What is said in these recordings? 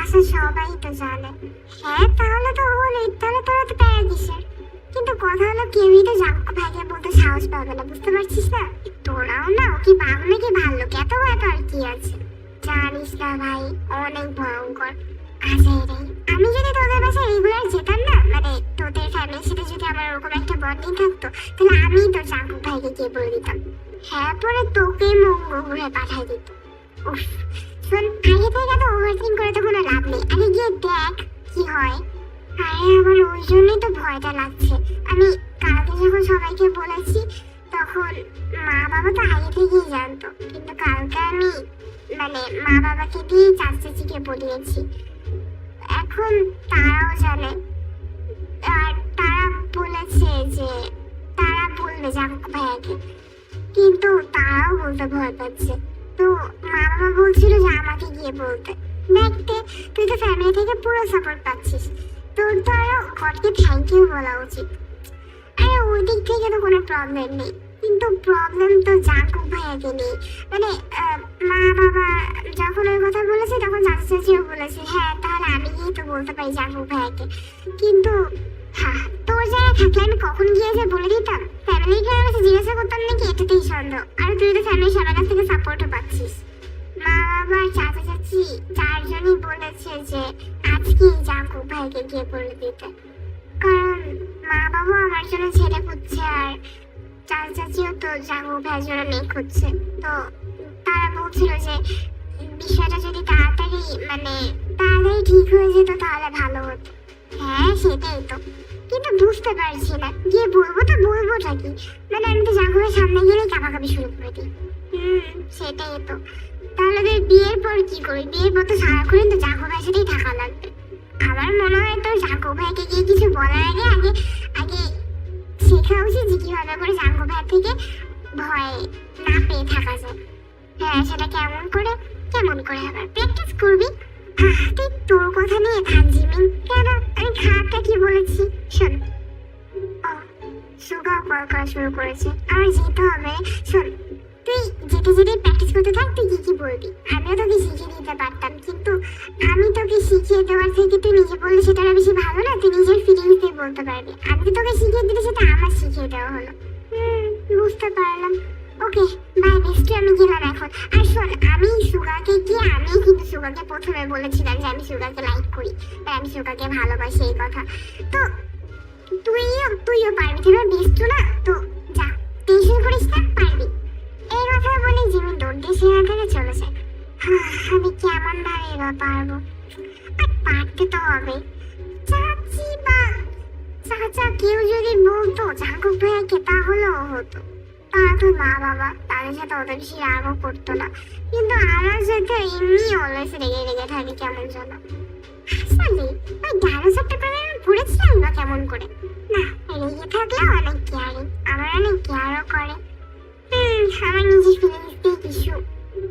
বাসার সবাই তো জানে। হ্যাঁ তাহলে তো হলোই, তাহলে তোরা তো প্যারা কিসের? কিন্তু কথা হলো কেউই তো জাঙ্কু ভাইকে বলতে সাহস পাবে না, বুঝতে পারছিস না? তোরাও না ও কি বাঘ নাকি ভাল্লুক, এত ভয় পাওয়ার কি আছে? জানিস না ভাই, অনেক ভয়ঙ্কর। আচ্ছা রে, আমি যদি তোদের বাসায় রেগুলার যেতাম না, মানে তোদের ফ্যামিলির সাথে যদি আমার ওরকম একটা বন্ডিং থাকতো, তাহলে আমি তো জাঙ্কু ভাইকে গিয়ে বলে দিতাম। হ্যাঁ পরে তোকে মঙ্গল গ্রহে পাঠাই দিত। উফ শোন, আগে থেকে তো ওভারথিং করে তো কোনো লাভ নেই, আগে গিয়ে দেখ কি হয়। আরে আমার ওই জন্যই তো ভয়টা লাগছে। আমি কালকে যখন সবাইকে বলেছি তখন মা বাবা তো আগে থেকেই জানতো, কিন্তু কালকে আমি মানে মা বাবাকে দিয়ে চাচিকে বলিয়েছি, এখন তারাও জানে। আর তারা বলেছে যে তারা বলবে জাঙ্কু ভাইয়াকে, কিন্তু তারাও বলতে ভয় পাচ্ছে। তো মা বাবা বলছিল যে আমাকে গিয়ে বলতে। দেখতে তুই তো ফ্যামিলি থেকে পুরো সাপোর্ট পাচ্ছিস, তোর তো আরো গডকে থ্যাংক ইউ বলা উচিত। আরে ওই দিক থেকে তো কোনো প্রবলেম নেই, কিন্তু প্রবলেম তো জাঙ্কুক ভাইয়াকে নেই। মানে মা বাবা যখন ওই কথা বলেছে তখন চাচা চাচিও বলেছে হ্যাঁ তাহলে আমি গিয়ে তো বলতে পারি জাঙ্কুক ভাইয়াকে। কিন্তু হ্যাঁ তোর জায়গায় থাকলে আমি কখন গিয়ে যে বলে দিতাম? ফ্যামিলিকে কাছে জিজ্ঞাসা করতাম নাকি, এটাতেই সন্দেহ। আর তুই তো ফ্যামিলির সবার কাছ থেকে সাপোর্টও পাচ্ছিস। মা বাবা চাচা চাচি চারজনই বলেছে যে আজকেই জাঙ্কুক ভাইকে গিয়ে বলে দিতে, কারণ মা বাবা আমার জন্য ছেলে খুঁজছে আর চাচা চাচিও তো জাঙ্কুক ভাইয়ের জন্য মেয়ে খুঁজছে। তো তারা বলছিল যে বিষয়টা যদি তাড়াতাড়ি ঠিক হয়ে যেত তাহলে ভালো হতো। হ্যাঁ সেটাই তো, কিন্তু বুঝতে পারছি না গিয়ে বলবো তো বলবোটা কি। মানে আমি তো জাঙ্কুকের সামনে গেলেই কাঁপাকাঁপি শুরু করে দিই। সেটাই তো। তাহলে তুই বিয়ের পর কি করবি? বিয়ের পর তো সারাক্ষণ তো জাঙ্কু ভাইয়ের সাথেই থাকা লাগবে। আমার মনে হয় তোর জাঙ্কু ভাইকে গিয়ে কিছু বলার আগে আগে আগে শেখা উচিত যে কিভাবে করে জাঙ্কু ভাইয়ের থেকে ভয় না পেয়ে থাকা যায়। হ্যাঁ সেটা কেমন করে আবার প্র্যাকটিস করবি। তুই তোর কথা নিয়ে থাক জিমিন, কেন আমি খারাপটা কি বলেছি? শোন, সুগাও কল করা শুরু করেছে, আমার যেতে হবে। শোন তুই যেতে যেতে প্র্যাকটিস করতে থাক, তুই কি বলবি আমিও তোকে শিখিয়ে দিতে পারতাম, কিন্তু আমি তোকে শিখিয়ে দেওয়ার থেকে তুই নিজে বললে সেটা বেশি ভালো না? তুই নিজের ফিলিংস দিয়ে বলতে পারবি, আমি তো তোকে শিখিয়ে দিতে সেটা আমার শিখিয়ে দেওয়া হলো। বুঝতে পারলাম। ওকে বাই নেক্সট, আমি গেলাম এখন। আর শোন, আমি কিন্তু সুগাকে প্রথমে বলেছিলাম যে আমি সুগাকে লাইক করি আর আমি সুগাকে ভালোবাসি এই কথা। তো তুইও পারবি, তুই বেস্ট না? তো যা, টেনশন করিস না, পারবি। এই কথা বলে জিমি দৌড় দিয়ে সেখান থেকে চলে যায়। আমি কেমন ভাবে এবার পারবো? আর পারতে তো হবে। চাচি বা চাচা কেউ যদি বলতো জাঙ্কুক ভাইয়াকে তাহলেও হতো। তারা তো মা বাবা, তাদের সাথে অত বেশি রাগও করতো না, কিন্তু আমার সাথে এমনি অলওয়েজ রেগে থাকে কেমন যেন। আসলে ওই ডাইনোসরটা প্রেমে আমি পড়েছিলাম না কেমন করে? না রেগে থাকলেও অনেক কেয়ারিং, আমার অনেক কেয়ারও করে। আমার নিজের ফিলিংস দিয়ে কিছু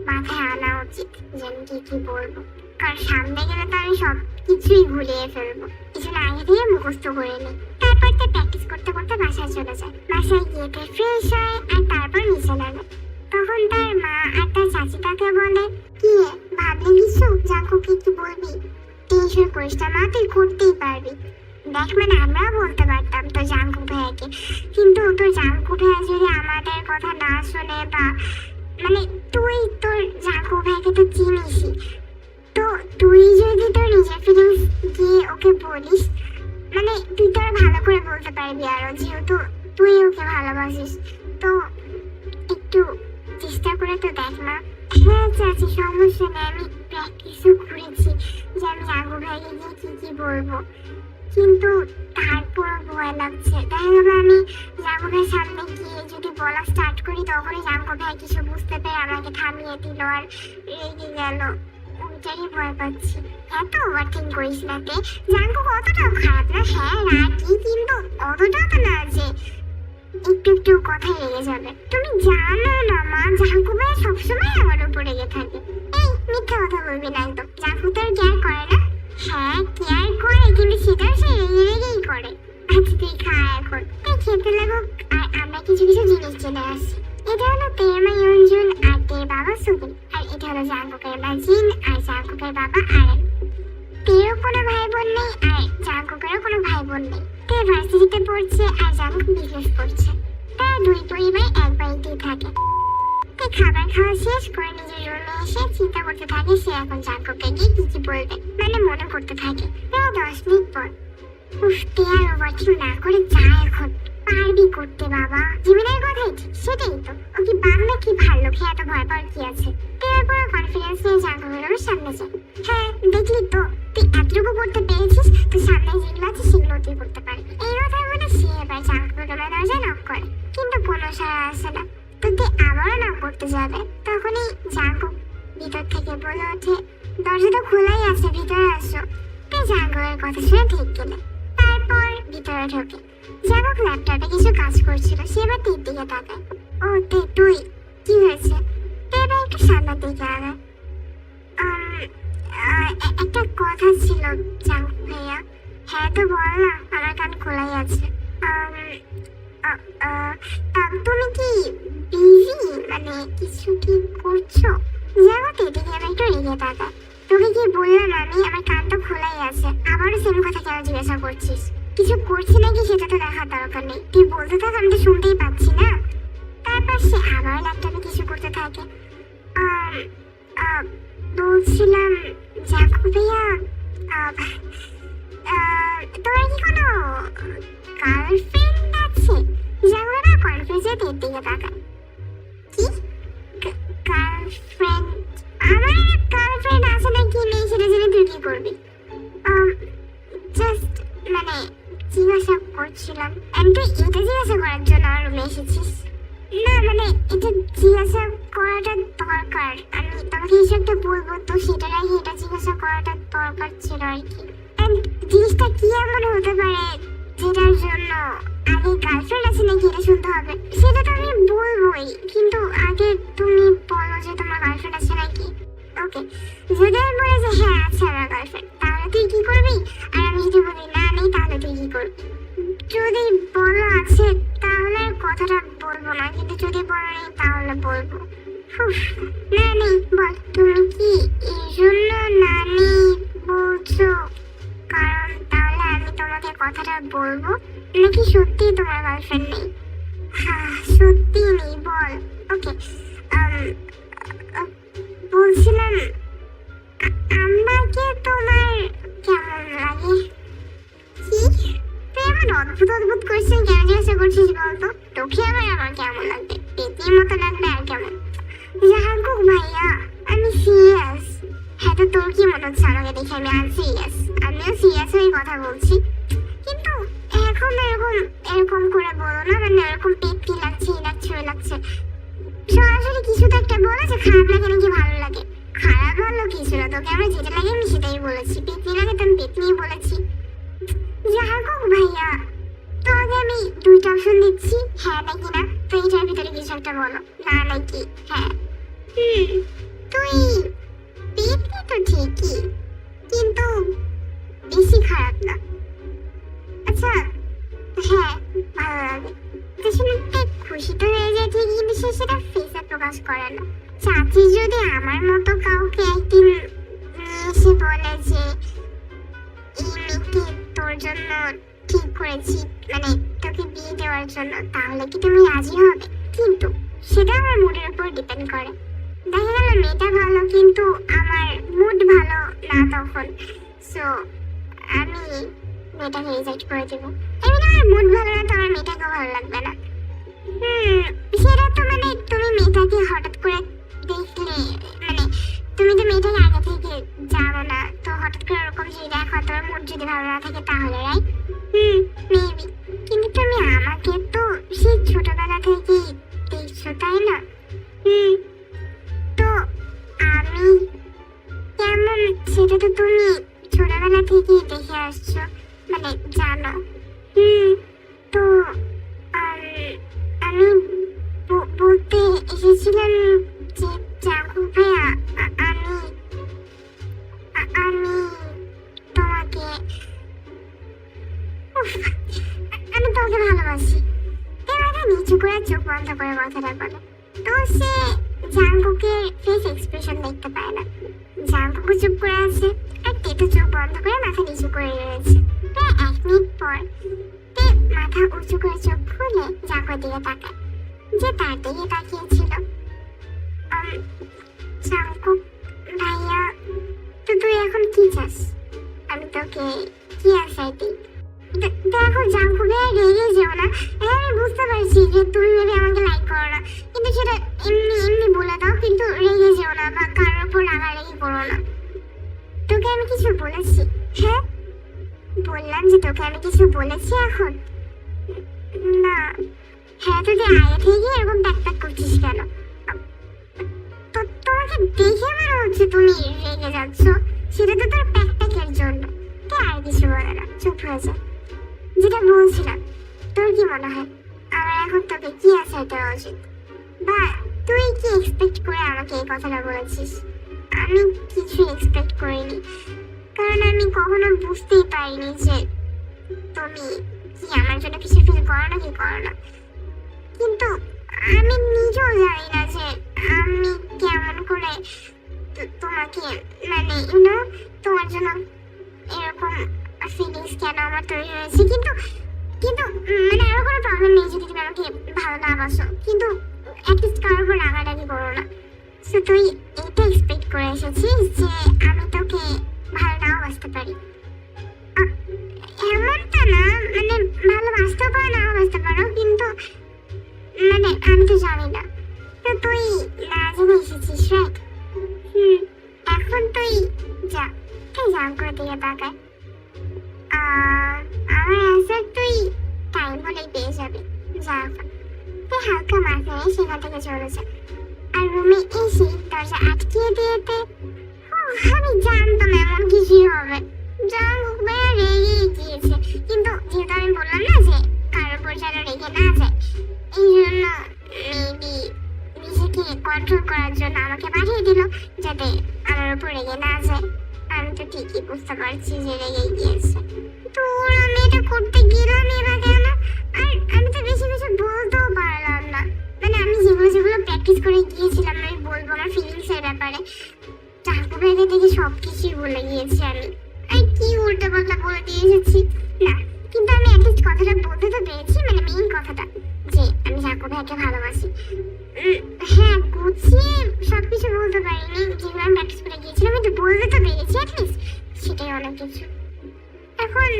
মাথায় আনা উচিত যে আমি কি বলবো, কারণ সামনে গেলে তো আমি সব কিছুই ভুলিয়ে ফেলবো। কিছু না আগে থেকে মুখস্থ করে নিই। তারপর তো প্র্যাকটিস করতে করতে বাসায় চলে যায়। বাসায় গিয়ে ফ্রেশ হয় আর তারপর নিচে নামে। তখন তার মা আর তার চাচি তাকে বলে, কি ভাবলি কিছু? জাঙ্কুকে কি বলবি? টেনশন করিস না মা, তুই করতেই পারবি। দেখ মানে আমরা বলতে পারতাম তো জাঙ্কু ভাইয়াকে, কিন্তু তোর জাঙ্কু ভাইয়া যদি আমাদের কথা না শোনে, বা মানে তুই তোর জাঙ্কু ভাইয়াকে তো চিনিসই, তো তুই যদি তোর নিজের ফিলিংস গিয়ে ওকে বলিস, মানে তুই তো আর ভালো করে বলতে পারবি আরো, যেহেতু তুই ওকে ভালোবাসিস। তো একটু চেষ্টা করে তো দেখ না। হ্যাঁ চাচি সমস্যা নেই, আমি প্র্যাকটিসও করেছি যে আমি জাঙ্কু ভাইকে গিয়ে কি বলবো, কিন্তু তারপরও ভয় লাগছে। তাই ভাবে আমি জাঙ্কু ভাইয়ের সামনে গিয়ে যদি বলা স্টার্ট করি, তখনই জাঙ্কু ভাই কিছু বুঝতে পেরে আমাকে থামিয়ে দিল আর রেগে গেল। ওইটারই ভয় পাচ্ছি। এত ওভারথিঙ্ক করিস না তে, জাঙ্কু অতটাও খারাপ না। হ্যাঁ রাখি, কিন্তু অতটাও তো না যে একটু কথাই রেগে যাবে। তুমি জানো না মা, জাঙ্কু ভাই সবসময় আমার উপর রেগে থাকে। এই মিথ্যা কথা বলবি না একদম, জাঙ্কু তো আর কেয়ার করে না। হ্যাঁ কেয়ার করে, কিন্তু সেটাও সে রেগেই করে। আচ্ছা তুই খা এখন, তাই খেতে লাগুক আর আমরা কিছু জিনিস জেনে আসি। এটা হলো তের মা ইয়ঞ্জুন আর তের বাবা সুবিন, আর এটা হলো জাঙ্কুকের মা জিন আর জাঙ্কুকের বাবা আরেন। তেরও কোনো ভাই বোন নেই আর জাঙ্কুকেরও কোনো ভাই বোন নেই। তে ভার্সিটিতে পড়ছে আর জাঙ্কুক বিজনেস করছে। তারা দুই পরিবার এক বাড়িতেই থাকে। তে খাবার খাওয়া শেষ করে নিজের রুমে এসে চিন্তা করতে থাকে সে এখন জাঙ্কুককে গিয়ে কি বলবে, মানে মনে করতে থাকে। প্রায় 10 মিনিট পর উফ, তে আর ওভারথিং না করে যা এখন পারবি করতে বাবা, জীবনের কথাই ঠিক, সেটাই তো। ও কি বাংলা কি ভালো খেয়ে এত ভয় পাওয়ার কি আছে। তের পর কনফিডেন্স নিয়ে জাঙ্কুকের সামনে যায়। হ্যাঁ দেখলি তো, তুই এতটুকু করতে পেরেছিস, তো সামনে যেগুলো আছে সেগুলো তুই করতে পারবি। এই কথা বলে সে এবার জাঙ্কুকের দরজা নক করে, কিন্তু কোনো সাড়া আসে না। তো তে আবারও নক করতে যাবে, তখনই জাঙ্কুক ভিতর থেকে বলে ওঠে, দরজা তো খোলাই আছে, ভিতরে আসো। তে জাঙ্কুকের কথা শুনে ঠিক গেলে, তারপর ভিতরে ঢোকে। জাঙ্কুক ল্যাপটপে কিছু কাজ করছিল, সে এবার তের দিকে তাকায়। ও তে তুই, কি হয়েছে? তে এবার একটু সামনের দিকে আগায়। একটা কথা ছিল জাঙ্কুক ভাইয়া। হ্যাঁ তো বল না, আমার কান খোলাই আছে। তুমি কি বিজি, মানে কিছু কি করছো? জাঙ্কুক এদিকে এবার একটু রেগে তাকায়। তোকে কি বললাম আমি, আমার কান তো খোলাই আছে, আবারও সেম কথা কেন জিজ্ঞাসা করছিস? কিছু করছি নাকি সেটা তো দেখার দরকার নেই, তুই বলতে থাক, আমি তো শুনতেই পাচ্ছি না। তারপর সে আবার ল্যাপটপে কিছু করতে থাকে। বলছিলাম জাঙ্কুক ভাইয়া, তোমার কি কোনো গার্লফ্রেন্ড আছে? জাঙ্কুক আবার কনফিউজে তের দিকে তাকায়। কি গার্লফ্রেন্ড? আমার গার্লফ্রেন্ড আছে নাকি নেই সেটা জেনে তুই কি করবি? জাস্ট মানে জিজ্ঞাসা করছিলাম। তুই এটা জিজ্ঞাসা করার জন্য আমার রুমে এসেছিস? না মানে এটা জিজ্ঞাসা করাটা দরকার, আমি তোমাকে কিছু একটা বলবো, তো সেটার আগে এটা জিজ্ঞাসা করাটা দরকার ছিল আর কি। জিনিসটা কি এমন হতে পারে যেটার জন্য আগে গার্লফ্রেন্ড আছে নাকি এটা শুনতে হবে? সেটা তো আমি বলবোই, কিন্তু আগে তুমি বলো যে তোমার গার্লফ্রেন্ড আছে নাকি। ওকে, যদি আমি বলি যে হ্যাঁ আছে আমার গার্লফ্রেন্ড, তাহলে তুই কি করবি? আর আমি যদি বলি না নেই, তাহলে তুই কি করবি? যদি বলো আছে তাহলে কথাটা বলবো না, কিন্তু যদি বলো নেই তাহলে বলবো। না নেই বল, তুমি কি এই জন্য না নেই বলছো কারণ তাহলে আমি তোমাকে কথাটা বলবো, নাকি সত্যি তোমার গার্লফ্রেন্ড নেই? হ্যাঁ সত্যি নেই, বল। ওকে, বলছিলাম আমাকে তোমার কেমন লাগে? কি তুই এমন অদ্ভুত অদ্ভুত কোয়েশ্চেন কেন জিজ্ঞাসা করছিস বলতো? তোকে আবার আমার কেমন লাগবে? পেটির মতো লাগবে আর কেমন? জাঙ্কুক ভাইয়া আমি সিরিয়াস। হ্যাঁ তো তোর কি মনে হচ্ছে আমাকে দেখে আমি আনসিরিয়াস? আমিও সিরিয়াস হয়ে কথা বলছি, কিন্তু এখন এরকম এরকম করে বলো না, মানে এরকম পেটি লাগছে, এই লাগছে, ওই লাগছে। সরাসরি কিছু তো একটা বলো যে খারাপ লাগে নাকি ভালো লাগে। খারাপ ভালো কিছু না, তোকে আমার যেটা লাগে আমি সেটাই বলেছি। পেটনি লাগে তো আমি পেটনিই বলেছি। জাঙ্কুক ভাইয়া তোমাকে আমি দুইটা অপশন দিচ্ছি, হ্যাঁ নাকি না, তো এইটার ভিতরে কিছু একটা বলো, না নাকি হ্যাঁ। তুই পেটনি তো ঠিকই, কিন্তু বেশি খারাপ না। আচ্ছা হ্যাঁ ভালো লাগে, তো শুনতে খুশি তো হয়ে যায় ঠিকই, কিন্তু সে সেটা ফেসে প্রকাশ করে না। চাচি যদি আমার মতো কাউকে একদিন নিয়ে এসে বলে যে এই মেয়েকে তোর জন্য ঠিক করেছি, মানে তোকে বিয়ে দেওয়ার জন্য, তাহলে কি তুমি রাজি হবে? কিন্তু সেটা আমার মুডের উপর ডিপেন্ড করে। দেখা গেল মেয়েটা ভালো কিন্তু আমার মুড ভালো না তখন, সো আমি মেয়েটাকে রিজেক্ট করে দেবো। এমনি আমার মুড ভালো না তো আমার মেয়েটাকেও ভালো লাগবে না। সেটা তো মানে তুমি মেয়েটাকে হঠাৎ করে দেখলে, মানে তুমি তো মেয়েটাকে আগে থেকে জানো না, তো হঠাৎ করে ওরকম যদি দেখো, তোর মুড যদি ভালো না থাকে তাহলে রাইট মেবি। কিন্তু তুমি আমাকে তো সেই ছোটবেলা থেকেই দেখছো তাই না? তো আমি কেমন সেটা তো তুমি ছোটবেলা থেকেই দেখে আসছো, মানে জানো। তো আমি বলতে এসেছিলাম যে জাঙ্কুক ভাইয়া আমি তোমাকে আমি তোমাকে ভালোবাসি। মাথা নিচু করে চোখ বন্ধ করে কথাটা বলে। তো সে জাঙ্কুকের ফেস এক্সপ্রেশন দেখতে পায় না। জাঙ্কুকও চুপ করে আছে, আর তে তো চোখ বন্ধ করে মাথা নিচু করে রয়েছে। প্রায় 1 মিনিট পর তে মাথা উঁচু করে চোখ খুলে জাঙ্কুর দিকে তাকায়, যে তার দিকে তাকিয়েছিল। জাঙ্কুক ভাইয়া, তো তুই এখন কি চাস? আমি তোকে কি আনসার দিই? দেখো জাঙ্কুক ভাইয়া, রেগে যেও না। হ্যাঁ, আমি বুঝতে পারছি যে তুমি মেবি আমাকে লাইক করো না, কিন্তু সেটা এমনি এমনি বলে দাও, কিন্তু রেগে যেও না বা কারোর উপর রাগারাগি করো না। তোকে আমি কিছু বলেছি? হ্যাঁ, বললাম যে তোকে আমি কিছু বলেছি এখন? না। হ্যাঁ, তুই আগে থেকে এরকম প্যাক করছিস কেন? তো তোমাকে দেখে মনে হচ্ছে তুমি রেগে যাচ্ছ। সেটা তো তোর প্যাকের জন্য। তুই আর কিছু বলে না, চুপ হয়ে যা। যেটা বলছিলাম, তোর কি মনে হয় আমার এখন তোকে কি আনসার দেওয়া উচিত? বা তুই কি এক্সপেক্ট করে আমাকে এই কথাটা বলেছিস? আমি কিছু এক্সপেক্ট করিনি, কারণ আমি কখনো বুঝতেই পারিনি যে তুমি কি আমার জন্য কিছু ফিল করো না কি করো না। কিন্তু আমি নিজেও জানি না যে আমি কেমন করে তোমাকে, মানে ইউনো, তোমার জন্য এরকম ফিলিংস কেন আমার তৈরি হয়েছে। কিন্তু কিন্তু মানে আরো কোনো প্রবলেম নেই যদি তুমি আমাকে ভালো না বাসো, কিন্তু অ্যাটলিস্ট কারোর উপর রাগারাগি করো না। সো তুই এটা এক্সপেক্ট করে এসেছিস যে আমি তোকে ভালো নাও বাসতে পারি? এমনটা না, মানে ভালোবাসতেও পারো নাও বাসতে পারো, কিন্তু মানে আমি তো জানি না। তো তুই না জেনে এসেছিস, রাইট? এখন তুই যা, তুই জাঙ্কুর দিকে তাকায়। আমার অ্যান্সার তুই টাইম হলেই পেয়ে যাবি। যা, তুই হালকা মাথা নিয়ে সেখান থেকে চলে যা। আর রুমে এসে দরজা আটকিয়ে দিয়েতে আমি জানতাম এমন কিছুই হবে। জাঙ্কুক ভাইয়া রেগেই গিয়েছে, কিন্তু যেহেতু আমি বললাম না যে কারোর উপর যেন রেগে না যায়, এই জন্য মেবি নিজেকে কন্ট্রোল করার জন্য আমাকে পাঠিয়ে দিল যাতে আমার উপর রেগে না যায়। আমি তো ঠিকই বুঝতে পারছি যে রেগে গিয়েছে, তো আমি এটা করতে গেলামই বা কেন? আর আমি তো বেশি কিছু বলতেও পারলাম না। মানে আমি যেগুলো প্র্যাকটিস করে গিয়েছিলাম আমি বলবো আমার ফিলিংসের ব্যাপারে, জাঙ্কুক ভাইকে দেখে সব কিছুই বলে গিয়েছি আমি। আর কি উল্টো পাল্টা বলে দিয়ে এসেছি না, কিন্তু আমি অ্যাটলিস্ট কথাটা বলতে তো পেরেছি, মানে মেইন কথাটা যে আমি জাঙ্কুক ভাইকে ভালোবাসি। হ্যাঁ, গুছিয়ে সবকিছু বলতে পারিনি, যেগুলো আমি প্র্যাকটিস করে গিয়েছিলাম, কিন্তু বলতে তো পেরেছি অ্যাটলিস্ট, সেটাই অনেক কিছু। এখন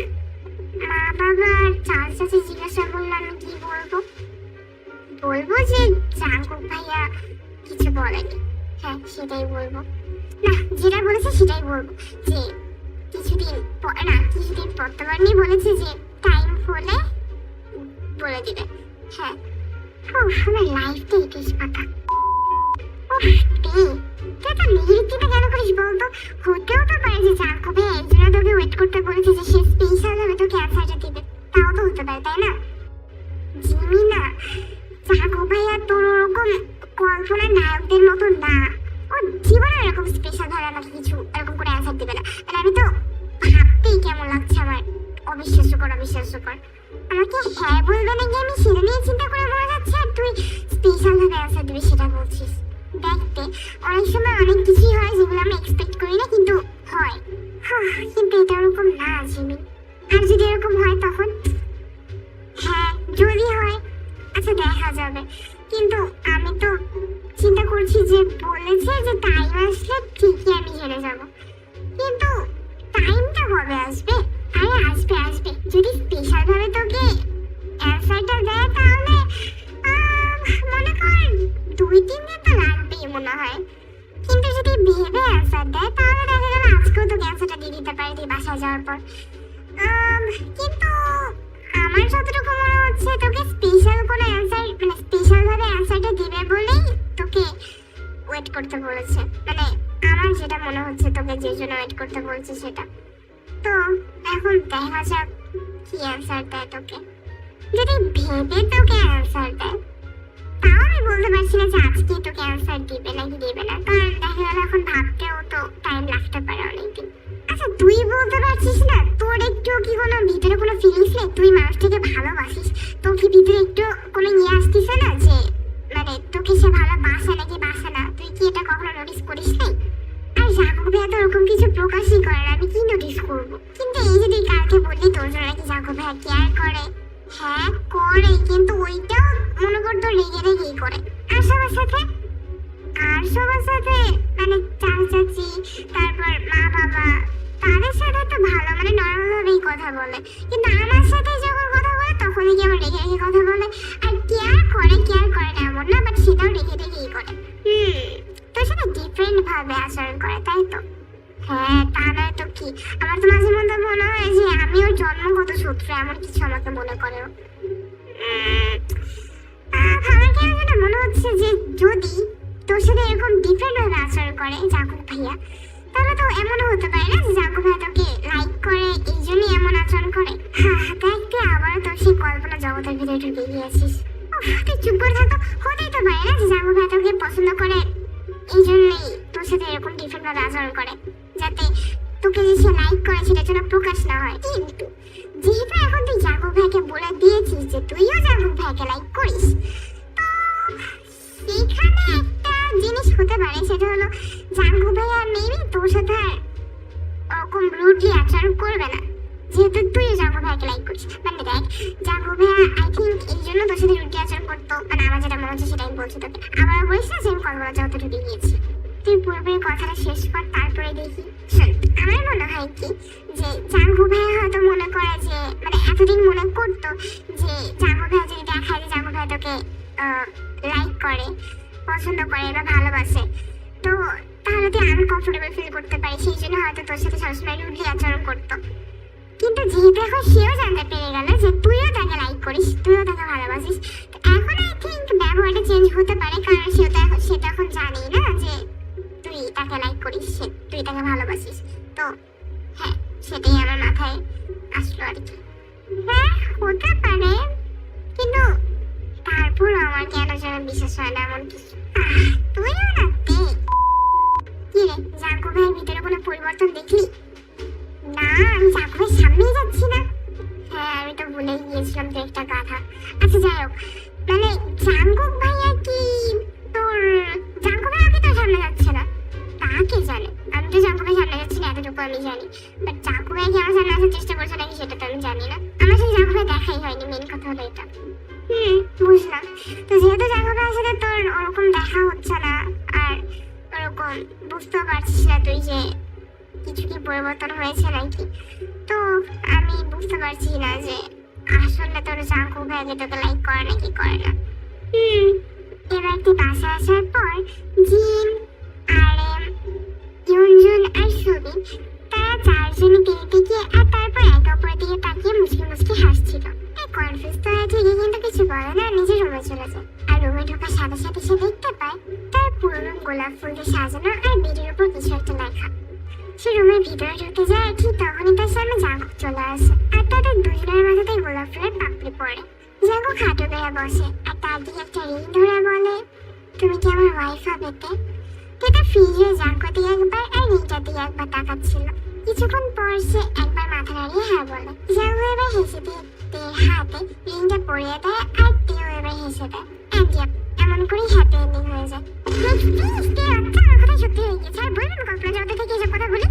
মা বাবা আর চাচা জিজ্ঞাসা করলে আমি কি বলবো? বলবো যে জাঙ্কুক ভাইয়া কিছু বলেনি। হ্যাঁ, সেটাই বলবো। না, যেটা বলেছে সেটাই বলবো, যে কিছুদিন পর তোমার বলেছে যে টাইম হলে বলে দিবে। হ্যাঁ, আমার লাইফটা ইতিস পাতা। তুই তো নেগেটিভটা কেন করিস বলতো? হতেও তো পারে যে জাঙ্কুক ভাইয়া এই জন্য তোকে ওয়েট করতে বলেছে যে সে স্পেশাল ভাবে তোকে অ্যান্সারটা দিবে, তাও তো হতে পারে, তাই না? জিমি না, জাঙ্কুক ভাইয়া তোর ওরকম কল্পনার নায়কদের মতো না। ও জীবনে এরকম স্পেশাল ভাবে আমাকে কিছু এরকম করে অ্যান্সার দিবে না। মানে আমি তো ভাবতেই কেমন লাগছে আমার। অবিশ্বাস্যকর। আমাকে হ্যাঁ বলবে নাকি আমি সেটা নিয়ে চিন্তা করে মরে যাচ্ছে, আর তুই স্পেশাল ভাবে অ্যান্সার দিবি সেটা বলছিস। দেখতে অনেক সময় অনেক কিছুই হয় যেগুলো আমি এক্সপেক্ট করি না, কিন্তু হয়। কিন্তু এটা ওরকম না জিমি। আর যদি এরকম হয় তখন? হ্যাঁ, যদি হয় আচ্ছা দেখা যাবে, কিন্তু আমি তো চিন্তা করছি যে বলেছে যে টাইম আসলে ঠিকই আমি জেনে যাব, কিন্তু টাইমটা কবে আসবে? আরে আসবে। যদি স্পেশাল ভাবে তোকে অ্যান্সারটা দেয় তাহলে মনে কর 2-3 দিন তো লাগবেই মনে হয়। কিন্তু যদি ভেবে অ্যান্সার দেয় তাহলে দেখা গেল আজকেও তোকে অ্যান্সারটা দিয়ে দিতে পারে তুই বাসায় যাওয়ার পর। কিন্তু আমার যতটুকু মনে হচ্ছে তোকে স্পেশাল কোনো অ্যান্সার, মানে স্পেশাল ভাবে অ্যান্সারটা দিবে বলেই তোকে ওয়েট করতে বলেছে। মানে আমার যেটা মনে হচ্ছে তোকে যে জন্য ওয়েট করতে বলছে সেটা। তো এখন দেখা যাক কি অ্যান্সার দেয় তোকে। যদি ভেবে তোকে অ্যান্সার দেয় তাও আমি বলতে পারছি না যে আজকে তোকে অ্যান্সার দিবে নাকি দিবে না, কারণ দেখা গেল এখন ভাবতেও তো টাইম লাগতে পারে অনেকদিন। আচ্ছা, তুই বলতে পারছিস না তোর একটু কি কোনো ভিতরে কোনো ফিলিংস নেই? তুই মানুষটাকে ভালোবাসিস, তোর কি ভিতরে একটু কোনো নিয়ে আসতেছে না যে মানে তোকে সে ভালোবাসে নাকি বাসে না? তুই কি এটা কখনো নোটিস করিস নাই? আর জাঙ্কুক ভাইয়া তো ওরকম কিছু প্রকাশই করে না, আমি কি নোটিস করবো? কিন্তু এই যে তুই কালকে বললি তোর জন্য নাকি জাঙ্কু ভাইয়া কেয়ার করে, হ্যাঁ করে, কিন্তু ওইটাও মনে করতো রেগে রেগেই করে। আর সবার সাথে মানে চাচি, তারপর মা বাবা, তাদের সাথে তো ভালো মানে নরমাল ভাবেই কথা বলে, কিন্তু আমার সাথে যখন কথা বলে তখনই কি আমার রেগে রেগে কথা বলে। আর কেয়ার করে না এমন না, বাট সেটাও রেগে রেগেই করে। তোর সাথে ডিফারেন্ট ভাবে আচরণ করে, তাই তো? হ্যাঁ, তা নয় তো কি। আমার তো মাঝে মধ্যে মনে হয় যে আমি ওর জন্মগত শত্রু, এমন কিছু আমাকে মনে করে ও। আমার কেন যেন মনে হচ্ছে যে যদি তোর সাথে এরকম ডিফারেন্ট ভাবে আচরণ করে জাঙ্কুক ভাইয়া, তাহলে তো এমনও হতে পারে না যে জাঙ্কুক ভাইয়া তোকে লাইক করে এই জন্যই এমন আচরণ করে। হ্যাঁ, দেখ তুই আবারও তোর সেই কল্পনা জগতের ভিতরে ঢুকে গিয়েছিস। তুই চুপ করে থাকো, হতেই তো পারে না যে জাঙ্কুক ভাইয়া তোকে পছন্দ করে এই জন্যই তোর সাথে এরকম ডিফারেন্ট ভাবে আচরণ করে, যাতে তোকে যে সে লাইক করে সেটার জন্য প্রকাশ না হয়। কিন্তু যেহেতু এখন তুই জাঙ্কুক ভাইকে বলে দিয়েছিস যে তুইও জাঙ্কুক ভাইকে লাইক করিস, তো সেখানে একটা জিনিস হতে পারে, সেটা হলো জাঙ্কুক ভাইয়া মেবি তোর সাথে ওরকম রুডলি আচরণ করবে না, যেহেতু তুইও জাঙ্কুক ভাইকে লাইক করিস। মানে দেখ, জাঙ্কুক ভাইয়া আই থিঙ্ক এই জন্য তোর সাথে রুডলি আচরণ করতো, মানে আমার যেটা মনে হচ্ছে সেটাই বলছি তোকে। আবার বলিস না যে আমি কল্পনা জগতে ঢুকে গিয়েছি। তুই পুরোপুরি কথাটা শেষ কর, তারপরে দেখি। শোন, আমার মনে হয় কি যে জাঙ্কুক ভাইয়া হয়তো মনে করে যে, মানে এতদিন মনে করতো যে জাঙ্কুক ভাইয়া যদি দেখায় যে জাঙ্কুক ভাইয়া তোকে লাইক করে, পছন্দ করে বা ভালোবাসে, তো তাহলে তুই আনকমফোর্টেবল ফিল করতে পারিস, সেই জন্য হয়তো তোর সাথে সবসময় রুডলি আচরণ করতো। কিন্তু যেহেতু এখন সেও জানতে পেরে গেল যে তুইও তাকে লাইক করিস, তুইও তাকে ভালোবাসিস, তো এখন আই থিঙ্ক ব্যবহারটা চেঞ্জ হতে পারে, কারণ সে তো এখন জানেই না যে তুই তাকে লাইক করিস, তুই তাকে ভালোবাসিস। তো হ্যাঁ, সেটাই আমার মাথায় আসলো আর কি। হ্যাঁ, হতে পারে, কিন্তু তারপর আমার কেন যেন বিশ্বাস হয় না এমন কিছু। তুইও না তে কি রে, জাঙ্কুক ভাইয়ের ভিতরে কোনো পরিবর্তন দেখলি? না, আমি জাঙ্কুক ভাইয়ের সামনেই যাচ্ছি না। হ্যাঁ, আমি তো ভুলেই গিয়েছিলাম তো একটা কথা। আচ্ছা যাই হোক, মানে জাঙ্কুক ভাইয়া কি তোর, জাঙ্কুক ভাইয়া কি তোর সামনে যাচ্ছে না? তা কে জানে, আমি তো জাঙ্কুক ভাইয়ের সামনে যাচ্ছি না এতটুকু আমি জানি, বাট জাঙ্কুক ভাই কি আমার সামনে আসার চেষ্টা করছে নাকি সেটা তো আমি জানি না। আমার সাথে জাঙ্কুক ভাই দেখাই হয়নি, মেন কথা হলো এটা। বুঝলাম। তো যেহেতু জাঙ্কুক ভাইয়ের সাথে তোর ওরকম দেখা হচ্ছে না, আর ওরকম বুঝতেও পারছিস না তুই যে কিছু কি পরিবর্তন হয়েছে নাকি, তো আমি বুঝতে পারছি না যে আসলে তোর জাঙ্কুক ভাই তোকে লাইক করে নাকি করে না। এবার তুই বাসায় আসার পর জিন, আরএম, ইউনজুন আর সুবিন তারা চারজনে টেরিতে গিয়ে আর তারপর একে অপরের দিকে তাকিয়ে মুচকি মুচকি হাসছিল। কনফিউজ তো হয়ে ঠিকই কিন্তু কিছু বলে না, নিজের রুমে চলে যায়। আর রুমে ঢোকার সাথে সাথে সে দেখতে পায় তার পুরো রুম গোলাপ ফুল দিয়ে সাজানো আর বেডের উপর কিছু একটা লেখা। সে রুমের ভিতরে ঢুকতে যায়, ঠিক তখনই তার সামনে জাঙ্কুক চলে আসে, আর তাদের দুজনের মাথাতেই গোলাপ ফুলের পাপড়ি পড়ে। জাঙ্কুক হাঁটু বেয়ে বসে আর তার দিকে একটা রিং ধরে বলে, তুমি কি আমার ওয়াইফ হবে? এটা ফ্রিজে জাঙ্কুক দিকে একবার আর রিংটার দিকে একবার তাকাচ্ছিল। কিছুক্ষণ পর সে একবার মাথা নাড়িয়ে হ্যাঁ বলে। জাঙ্কুক এবার হেসে দিয়ে হাতে রিংটা পরিয়ে দেয় আর তেও এবার হেসে দেয়। এমন করেই হ্যাপি এন্ডিং হয়ে যায়। আমার কথা সত্যি হয়ে গেছে, আর বলবেন কল্পনা জগতে থেকে এসব কথা বলি।